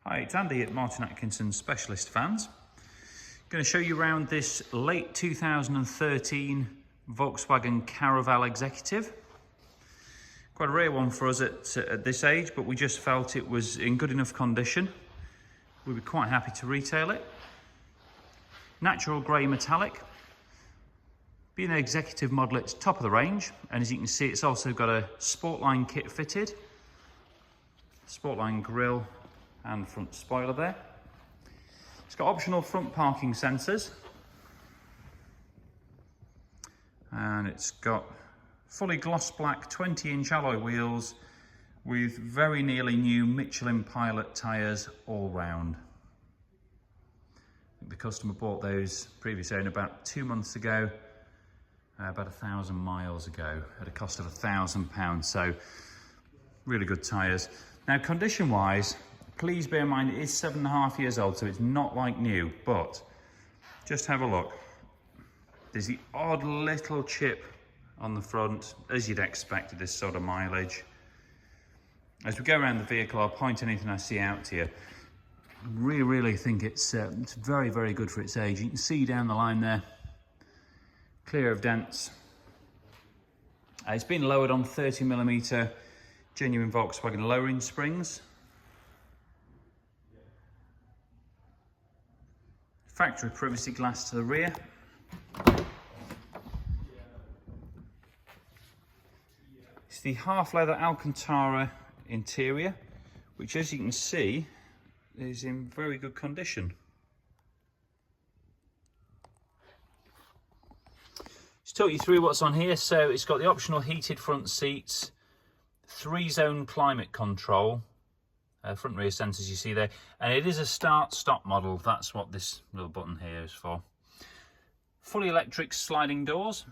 Hi, it's Andy at Martin Atkinson Specialist Fans. Going to show you around this late 2013 Volkswagen Caravelle Executive. Quite a rare one for us at this age, but we just felt it was in good enough condition. We'd be quite happy to retail it. Natural grey metallic. Being an executive model, it's top of the range, and as you can see, it's also got a Sportline kit fitted. Sportline grille and front spoiler there. It's got optional front parking sensors, and it's got fully gloss black 20-inch alloy wheels with very nearly new Michelin Pilot tyres all round. The customer bought those previous owner about 2 months ago, about 1,000 miles ago, at a cost of £1,000, so really good tyres. Now, condition wise, please bear in mind it is 7.5 years old, so it's not like new, but just have a look. There's the odd little chip on the front, as you'd expect at this sort of mileage. As we go around the vehicle, I'll point anything I see out to you. Really think it's very, very good for its age. You can see down the line there, clear of dents. It's been lowered on 30mm genuine Volkswagen lowering springs. Factory privacy glass to the rear. It's the half leather alcantara interior, which, as you can see, is in very good condition. Just talk you through what's on here. So it's got the optional heated front seats, 3-zone climate control, front rear sensors you see there, and it is a start-stop model. That's what this little button here is for. Fully electric sliding doors.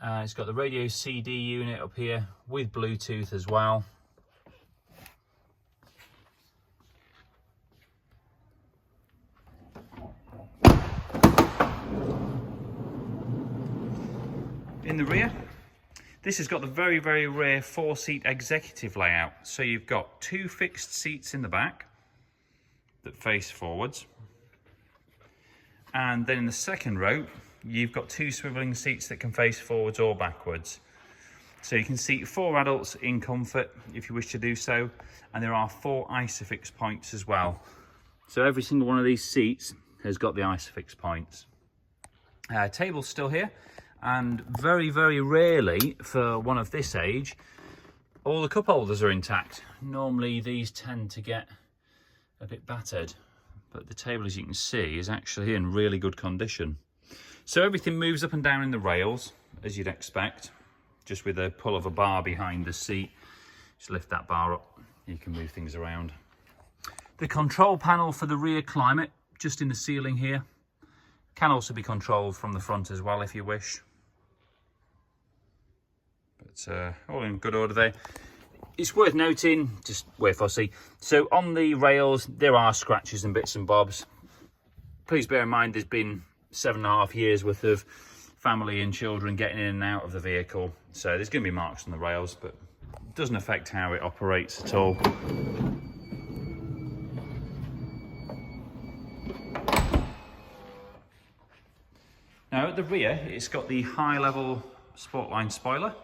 It's got the radio CD unit up here with Bluetooth as well. In the rear, this has got the very, very rare 4-seat executive layout. So you've got 2 fixed seats in the back that face forwards. And then in the second row, you've got 2 swiveling seats that can face forwards or backwards. So you can seat 4 adults in comfort if you wish to do so. And there are 4 ISOFIX points as well. So every single one of these seats has got the ISOFIX points. Table's still here. And very, very rarely, for one of this age, all the cup holders are intact. Normally these tend to get a bit battered, but the table, as you can see, is actually in really good condition. So everything moves up and down in the rails, as you'd expect, just with a pull of a bar behind the seat. Just lift that bar up, you can move things around. The control panel for the rear climate, just in the ceiling here, can also be controlled from the front as well if you wish. But all in good order there. It's worth noting, just we're fussy, so on the rails there are scratches and bits and bobs. Please bear in mind there's been 7.5 years worth of family and children getting in and out of the vehicle, so there's going to be marks on the rails, but it doesn't affect how it operates at all. Now at the rear, it's got the high-level Sportline spoiler.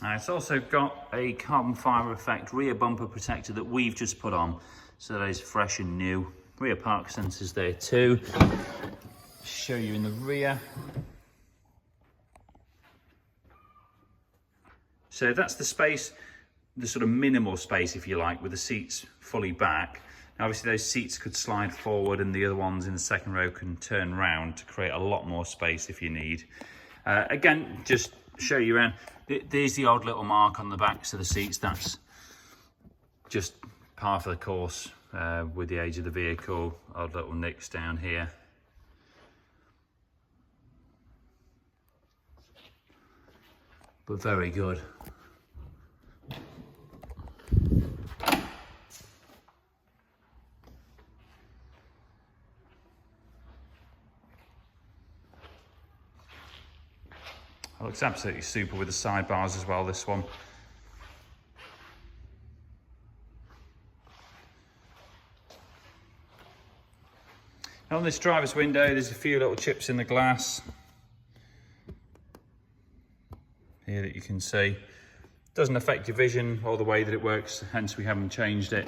It's also got a carbon fibre effect rear bumper protector that we've just put on, so that is fresh and new. Rear park sensors there too. Show you in the rear. So that's the space, the sort of minimal space if you like, with the seats fully back. Now obviously those seats could slide forward and the other ones in the second row can turn round to create a lot more space if you need. Again, just show you around. There's the odd little mark on the backs of the seats. That's just par for the course with the age of the vehicle. Odd little nicks down here. But very good. It looks absolutely super with the sidebars as well, this one. On this driver's window, there's a few little chips in the glass here that you can see. Doesn't affect your vision or the way that it works, hence we haven't changed it.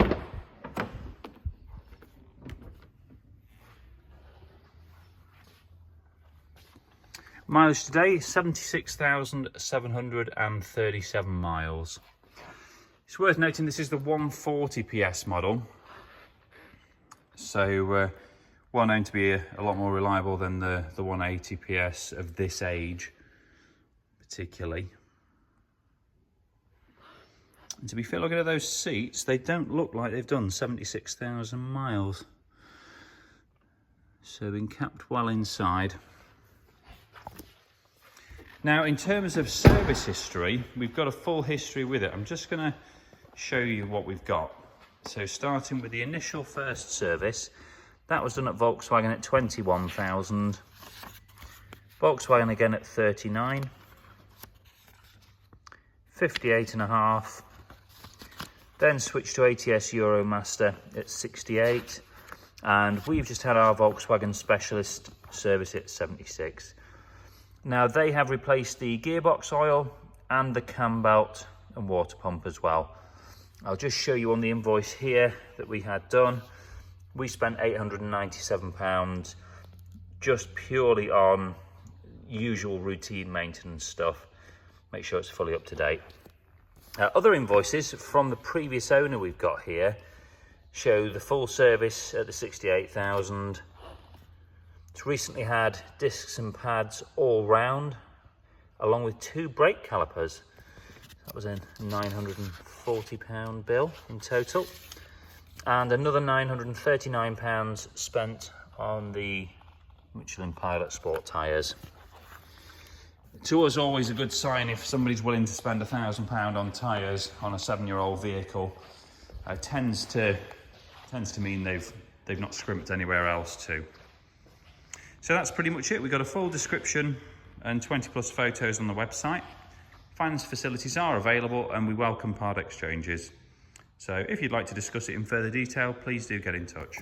Mileage today, 76,737 miles. It's worth noting this is the 140 PS model, so well known to be a lot more reliable than the 180 PS of this age, particularly. And to be fair, looking at those seats, they don't look like they've done 76,000 miles. So they've been kept well inside. Now, in terms of service history, we've got a full history with it. I'm just going to show you what we've got. So starting with the initial first service, that was done at Volkswagen at 21,000. Volkswagen again at 39. 58.5. Then switched to ATS Euromaster at 68. And we've just had our Volkswagen Specialist service at 76. Now they have replaced the gearbox oil and the cam belt and water pump as well. I'll just show you on the invoice here that we had done. We spent £897 just purely on usual routine maintenance stuff. Make sure it's fully up to date. Other invoices from the previous owner we've got here show the full service at the 68,000. It's recently had discs and pads all round, along with 2 brake calipers. That was a £940 bill in total. And another £939 spent on the Michelin Pilot Sport tyres. To us, always a good sign if somebody's willing to spend £1,000 on tyres on a 7-year-old vehicle. Tends to mean they've not scrimped anywhere else too. So that's pretty much it. We've got a full description and 20+ photos on the website. Finance facilities are available and we welcome part exchanges. So if you'd like to discuss it in further detail, please do get in touch.